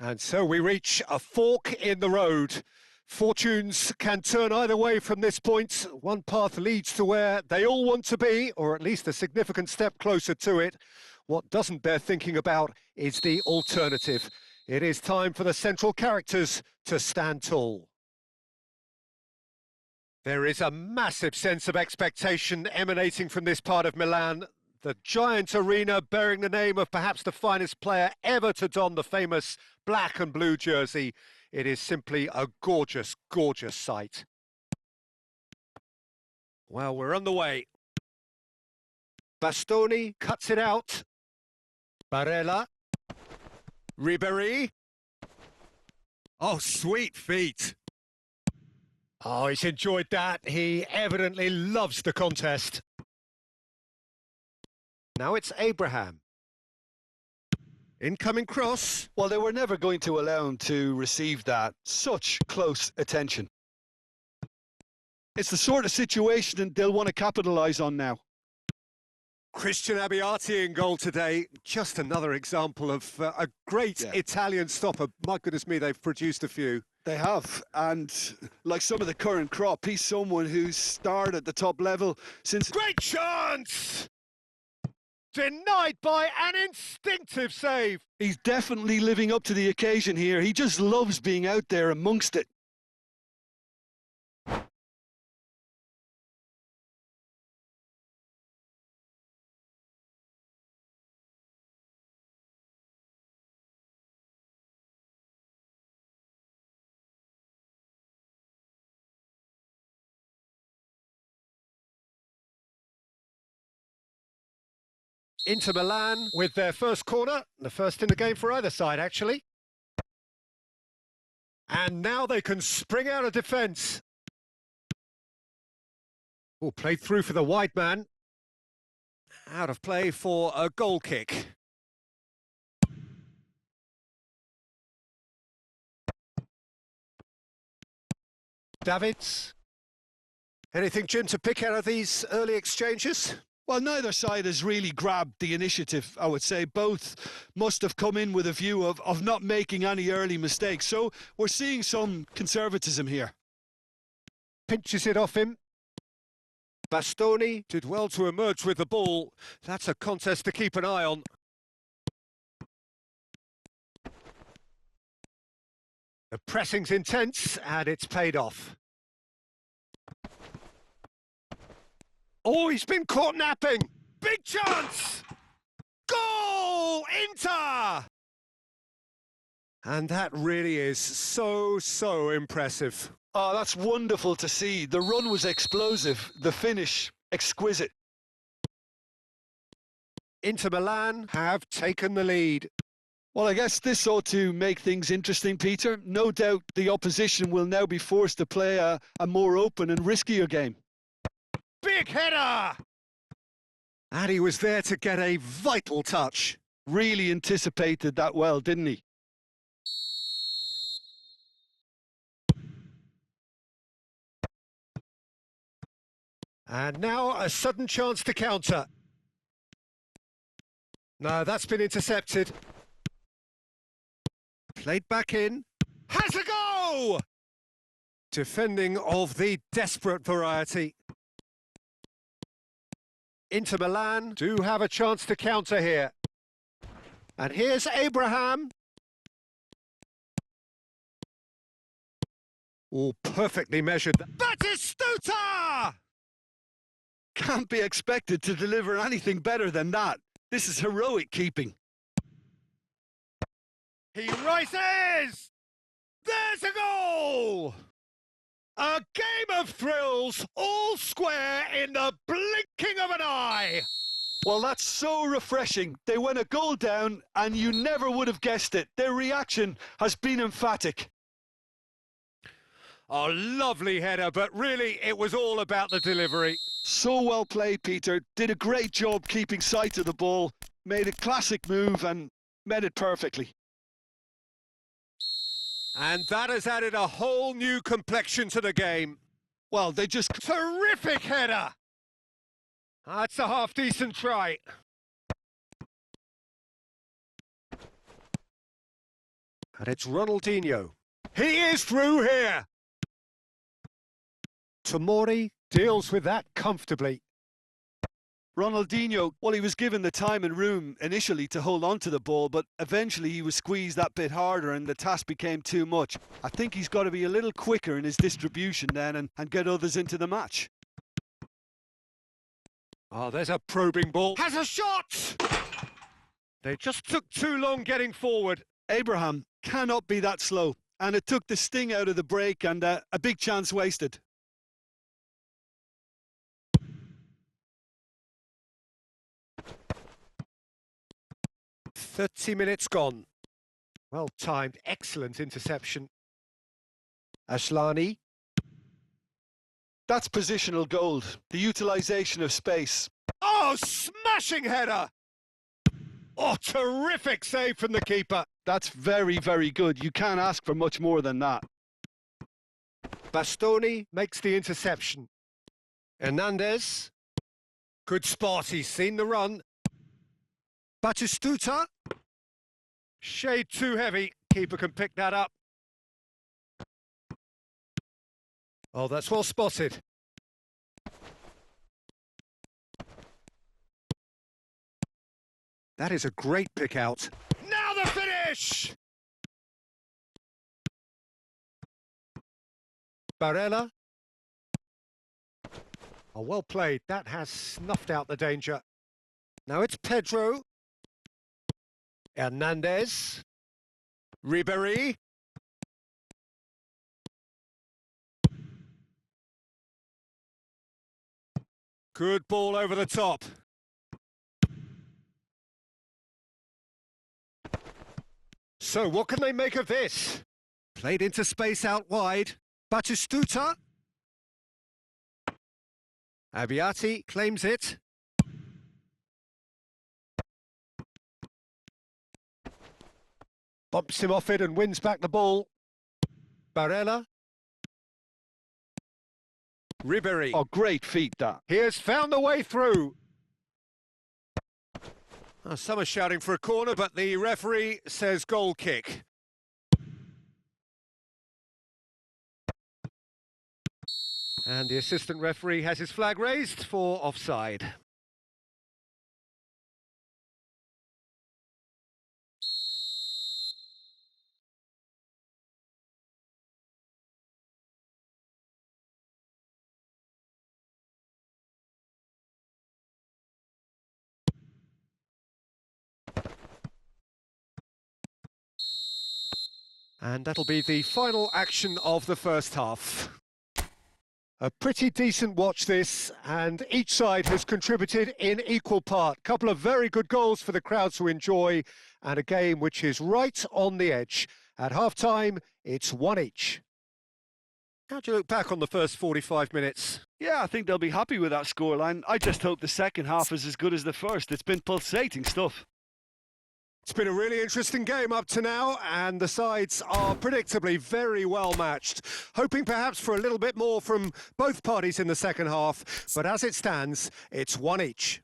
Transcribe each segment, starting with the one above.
And so we reach a fork in the road. Fortunes can turn either way from this point. One path leads to where they all want to be, or at least a significant step closer to it. What doesn't bear thinking about is the alternative. It is time for the central characters to stand tall. There is a massive sense of expectation emanating from this part of Milan. The giant arena bearing the name of perhaps the finest player ever to don the famous black and blue jersey. It is simply a gorgeous, gorgeous sight. Well, we're on the way. Bastoni cuts it out. Barella. Ribéry. Oh, sweet feet. Oh, he's enjoyed that. He evidently loves the contest. Now it's Abraham. Incoming cross. Well, they were never going to allow him to receive that. Such close attention. It's the sort of situation they'll want to capitalise on now. Christian Abbiati in goal today. Just another example of a great Italian stopper. My goodness me, they've produced a few. They have, and like some of the current crop, he's someone who's starred at the top level since... Great chance! Denied by an instinctive save. He's definitely living up to the occasion here. He just loves being out there amongst it. Inter Milan with their first corner, the first in the game for either side, actually. And now they can spring out of defence. Oh, played through for the wide man. Out of play for a goal kick. Davids. Anything, Jim, to pick out of these early exchanges? Well, neither side has really grabbed the initiative, I would say. Both must have come in with a view of not making any early mistakes. So we're seeing some conservatism here. Pinches it off him. Bastoni did well to emerge with the ball. That's a contest to keep an eye on. The pressing's intense and it's paid off. Oh, he's been caught napping. Big chance! Goal! Inter! And that really is so impressive. Oh, that's wonderful to see. The run was explosive, the finish exquisite. Inter Milan have taken the lead. Well, I guess this ought to make things interesting, Peter. No doubt the opposition will now be forced to play a more open and riskier game. Big header! And he was there to get a vital touch. Really anticipated that well, didn't he? And now a sudden chance to counter. No, that's been intercepted. Played back in. Has a go! Defending of the desperate variety. Inter Milan do have a chance to counter here. And here's Abraham. Oh, perfectly measured. Batistuta! Can't be expected to deliver anything better than that. This is heroic keeping. He rises! There's a goal! A game of thrills, all square in the blinking of an eye. Well, that's so refreshing. They went a goal down and you never would have guessed it. Their reaction has been emphatic. A lovely header, but really it was all about the delivery. So well played, Peter. Did a great job keeping sight of the ball. Made a classic move and met it perfectly. And that has added a whole new complexion to the game. Well, they just... Terrific header! That's a half-decent try. And it's Ronaldinho. He is through here! Tomori deals with that comfortably. Ronaldinho, well, he was given the time and room initially to hold on to the ball, but eventually he was squeezed that bit harder and the task became too much. I think he's got to be a little quicker in his distribution then and get others into the match. Oh, there's a probing ball. Has a shot! They just took too long getting forward. Abraham cannot be that slow, and it took the sting out of the break and a big chance wasted. "30 minutes gone." Well timed, excellent interception. Ashlani. That's positional gold, the utilisation of space. Oh, smashing header! Oh, terrific save from the keeper. That's very, very good. You can't ask for much more than that. Bastoni makes the interception. Hernandez. Good spot, he's seen the run. Batistuta. Shade too heavy. Keeper can pick that up. Oh, that's well spotted. That is a great pick out. Now the finish! Barella. Oh, well played. That has snuffed out the danger. Now it's Pedro. Hernandez. Ribéry. Good ball over the top. So what can they make of this? Played into space out wide. Batistuta. Abiati claims it. Bumps him off it and wins back the ball. Barella. Ribéry. Oh, great feat, that. He has found the way through. Oh, some are shouting for a corner, but the referee says goal kick. And the assistant referee has his flag raised for offside. And that'll be the final action of the first half. A pretty decent watch this, and each side has contributed in equal part. Couple of very good goals for the crowd to enjoy, and a game which is right on the edge. At half-time, it's 1 each. How do you look back on the first 45 minutes? Yeah, I think they'll be happy with that scoreline. I just hope the second half is as good as the first. It's been pulsating stuff. It's been a really interesting game up to now, and the sides are predictably very well matched. Hoping perhaps for a little bit more from both parties in the second half, but as it stands, it's 1 each.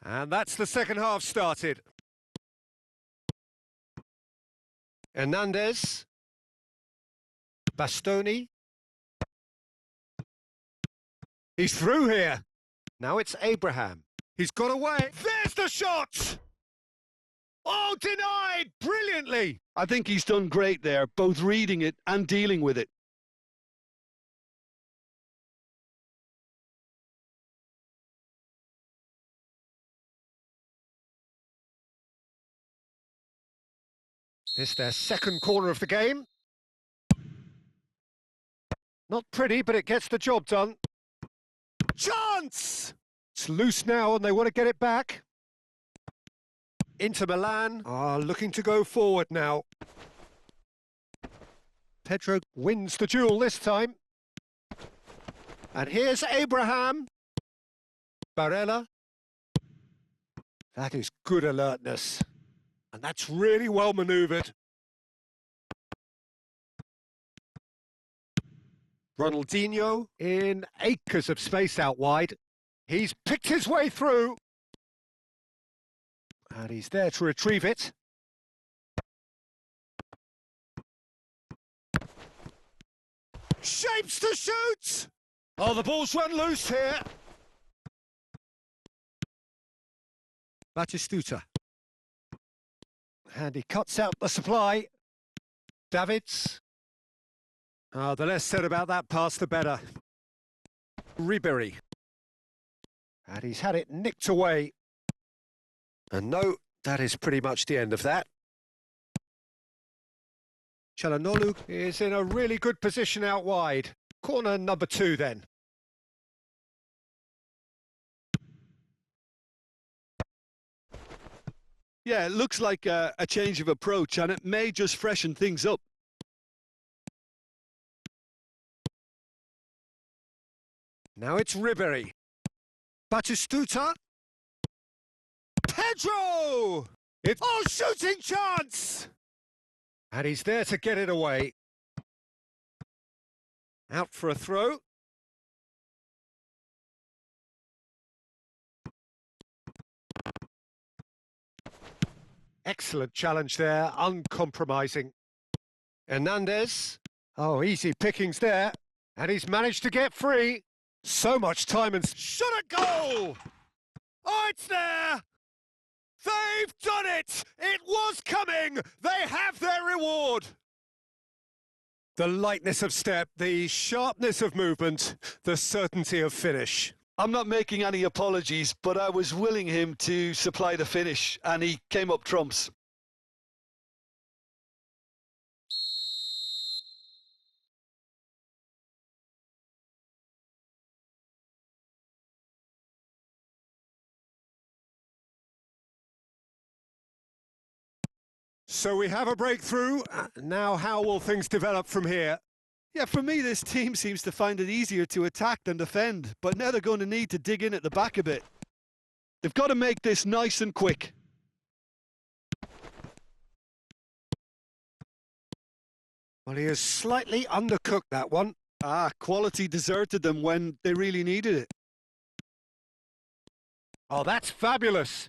And that's the second half started. Hernandez. Bastoni. He's through here. Now it's Abraham. He's got away. There's the shot! Oh, denied brilliantly. I think he's done great there, both reading it and dealing with it. This is their second corner of the game. Not pretty, but it gets the job done. Chance! It's loose now and they want to get it back. Inter Milan are looking to go forward now. Pedro wins the duel this time. And here's Abraham. Barella. That is good alertness. And that's really well manoeuvred. Ronaldinho in acres of space out wide. He's picked his way through. And he's there to retrieve it. Shapes to shoot! Oh, the ball's run loose here. Batistuta. And he cuts out the supply. Davids. Oh, the less said about that pass, the better. Ribery. And he's had it nicked away. And no, that is pretty much the end of that. Çalhanoğlu is in a really good position out wide. Corner number 2 then. Yeah, it looks like a change of approach, and it may just freshen things up. Now it's Ribery. Batistuta. Pedro! It's shooting chance! And he's there to get it away. Out for a throw. Excellent challenge there, uncompromising. Hernandez. Oh, easy pickings there. And he's managed to get free. So much time and shot a goal! Oh, it's there! They've done it! It was coming! They have their reward! The lightness of step, the sharpness of movement, the certainty of finish. I'm not making any apologies, but I was willing him to supply the finish, and he came up trumps. So we have a breakthrough. Now how will things develop from here? Yeah, for me, this team seems to find it easier to attack than defend, but now they're going to need to dig in at the back a bit. They've got to make this nice and quick. Well, he has slightly undercooked that one. Quality deserted them when they really needed it. Oh, that's fabulous.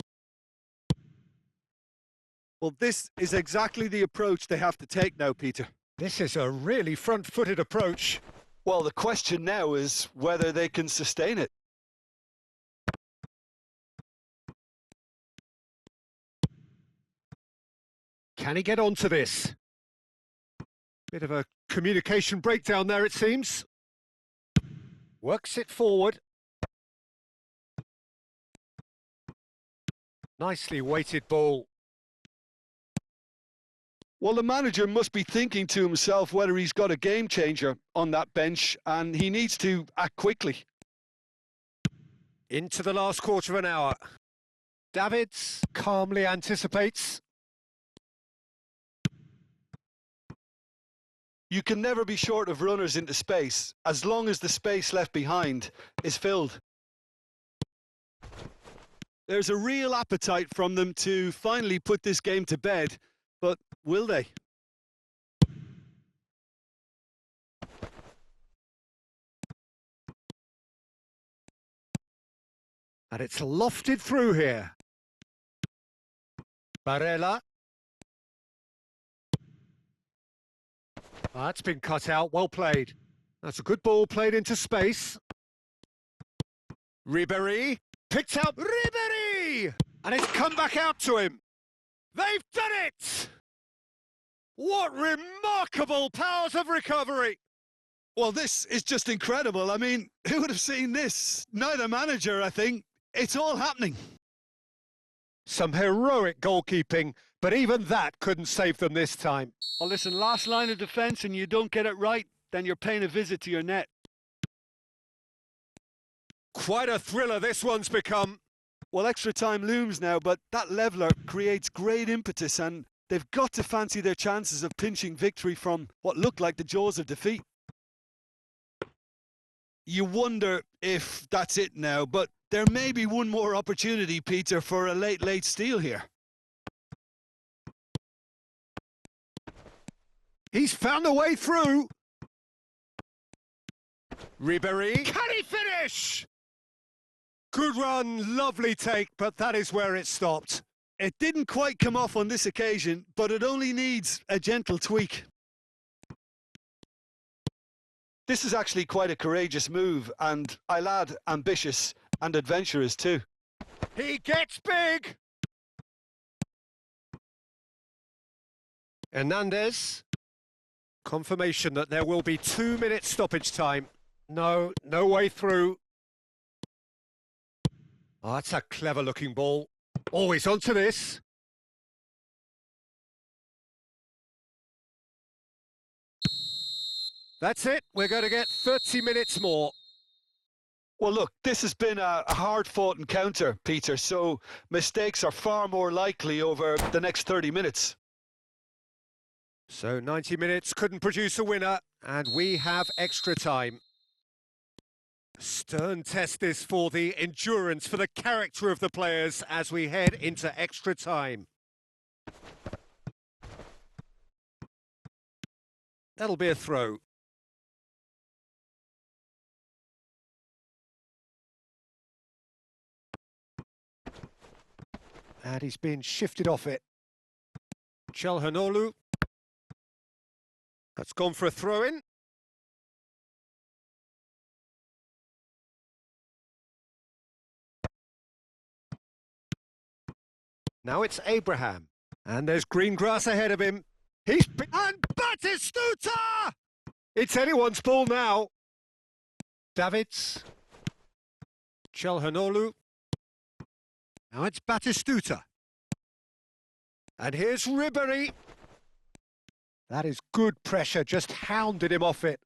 Well, this is exactly the approach they have to take now, Peter. This is a really front-footed approach. Well, the question now is whether they can sustain it. Can he get onto this? Bit of a communication breakdown there, it seems. Works it forward. Nicely weighted ball. Well, the manager must be thinking to himself whether he's got a game changer on that bench, and he needs to act quickly. Into the last quarter of an hour. Davids calmly anticipates. You can never be short of runners into space, as long as the space left behind is filled. There's a real appetite from them to finally put this game to bed, but will they? And it's lofted through here. Barella. That's been cut out, well played. That's a good ball played into space. Ribery, picked out Ribery! And it's come back out to him. They've done it! What remarkable powers of recovery! Well, this is just incredible. I mean, who would have seen this? Neither manager, I think. It's all happening. Some heroic goalkeeping, but even that couldn't save them this time. Well, listen, last line of defence and you don't get it right, then you're paying a visit to your net. Quite a thriller this one's become. Well, extra time looms now, but that leveller creates great impetus and they've got to fancy their chances of pinching victory from what looked like the jaws of defeat. You wonder if that's it now, but there may be one more opportunity, Peter, for a late steal here. He's found a way through. Ribéry. Can he finish? Good run, lovely take, but that is where it stopped. It didn't quite come off on this occasion, but it only needs a gentle tweak. This is actually quite a courageous move, and I'll add ambitious and adventurous too. He gets big! Hernandez. Confirmation that there will be 2 minutes stoppage time. No way through. Oh, that's a clever looking ball. Always onto this. That's it. We're going to get 30 minutes more. Well, look, this has been a hard-fought encounter, Peter, so mistakes are far more likely over the next 30 minutes. So 90 minutes couldn't produce a winner, and we have extra time. Stern test this for the endurance, for the character of the players as we head into extra time. That'll be a throw. And he's been shifted off it. Çalhanoğlu. That's gone for a throw-in. Now it's Abraham. And there's green grass ahead of him. And Batistuta! It's anyone's ball now. Davids. Çalhanoğlu. Now it's Batistuta. And here's Ribéry. That is good pressure, just hounded him off it.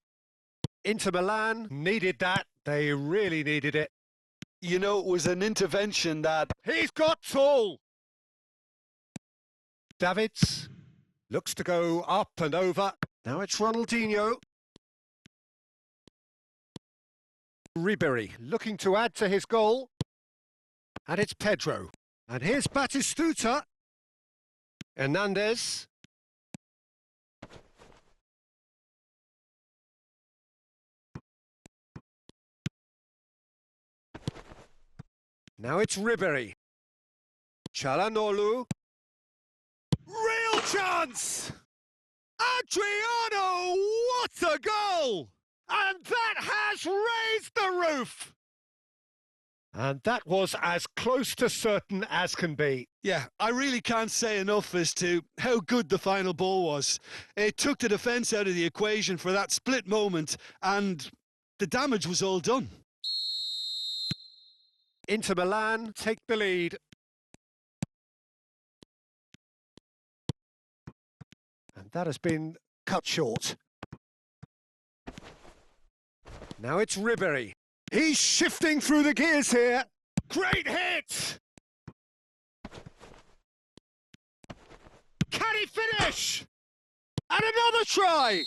Inter Milan needed that. They really needed it. You know, it was an intervention that... He's got tall! Davids looks to go up and over. Now it's Ronaldinho. Ribéry looking to add to his goal. And it's Pedro. And here's Batistuta. Hernandez. Now it's Ribéry. Çalhanoğlu. Real chance! Adriano, what a goal! And that has raised the roof! And that was as close to certain as can be. Yeah, I really can't say enough as to how good the final ball was. It took the defence out of the equation for that split moment, and the damage was all done. Inter Milan take the lead. And that has been cut short. Now it's Ribéry. He's shifting through the gears here. Great hit! Can he finish? And another try!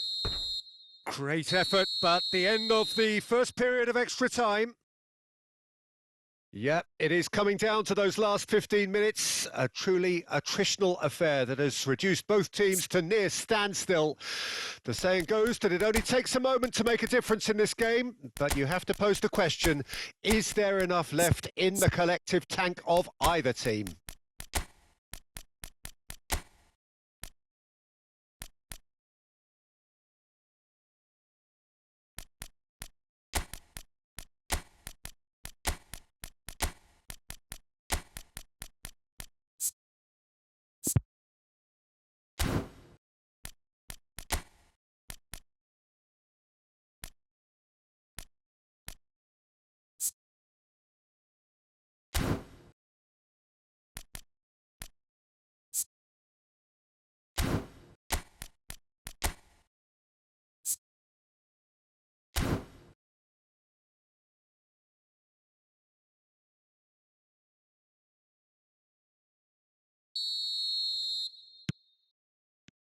Great effort, but the end of the first period of extra time. Yep, it is coming down to those last 15 minutes. A truly attritional affair that has reduced both teams to near standstill. The saying goes that it only takes a moment to make a difference in this game, but you have to pose the question, is there enough left in the collective tank of either team?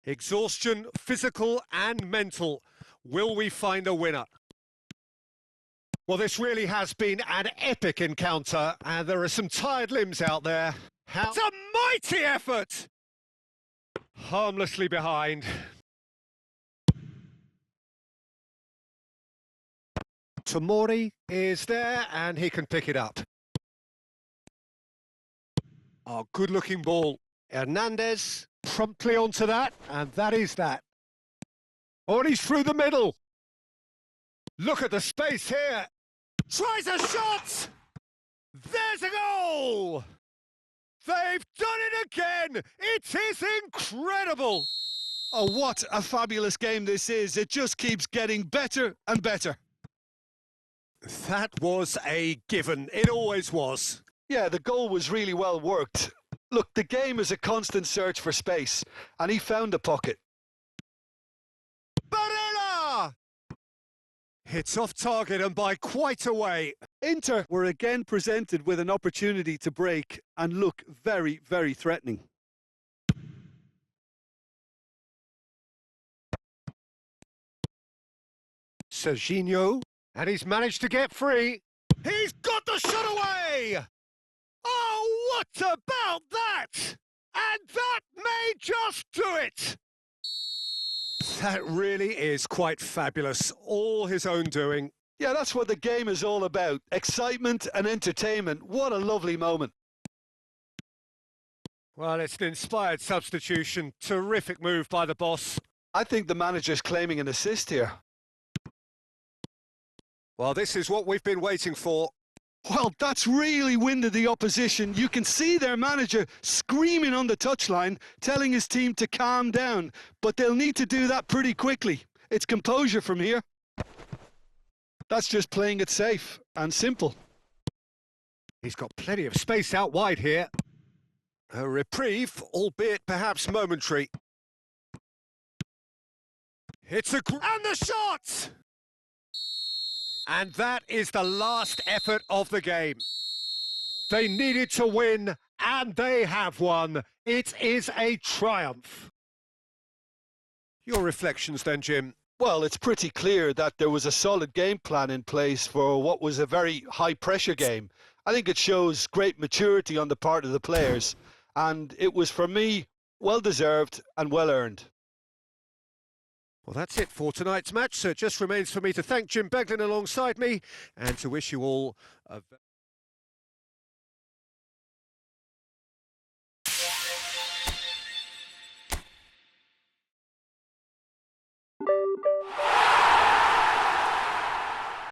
Exhaustion, physical and mental. Will we find a winner? Well, this really has been an epic encounter, and there are some tired limbs out there. It's a mighty effort! Harmlessly behind. Tomori is there, and he can pick it up. Oh, good-looking ball. Hernandez promptly onto that, and that is that. Oh, and he's through the middle. Look at the space here. Tries a shot! There's a goal! They've done it again! It is incredible! Oh, what a fabulous game this is. It just keeps getting better and better. That was a given. It always was. Yeah, the goal was really well worked. Look, the game is a constant search for space, and he found a pocket. Barella! Hits off target and by quite a way. Inter were again presented with an opportunity to break and look very, very threatening. Serginho, and he's managed to get free. He's got the shot away! Oh, what about that? And that may just do it! That really is quite fabulous. All his own doing. Yeah, that's what the game is all about. Excitement and entertainment. What a lovely moment. Well, it's an inspired substitution. Terrific move by the boss. I think the manager's claiming an assist here. Well, this is what we've been waiting for. Well, that's really winded the opposition. You can see their manager screaming on the touchline, telling his team to calm down. But they'll need to do that pretty quickly. It's composure from here. That's just playing it safe and simple. He's got plenty of space out wide here. A reprieve, albeit perhaps momentary. It's and the shot! And that is the last effort of the game. They needed to win, and they have won. It is a triumph. Your reflections then, Jim? Well, it's pretty clear that there was a solid game plan in place for what was a very high-pressure game. I think it shows great maturity on the part of the players, and it was, for me, well-deserved and well-earned. Well, that's it for tonight's match, so it just remains for me to thank Jim Beglin alongside me and to wish you all a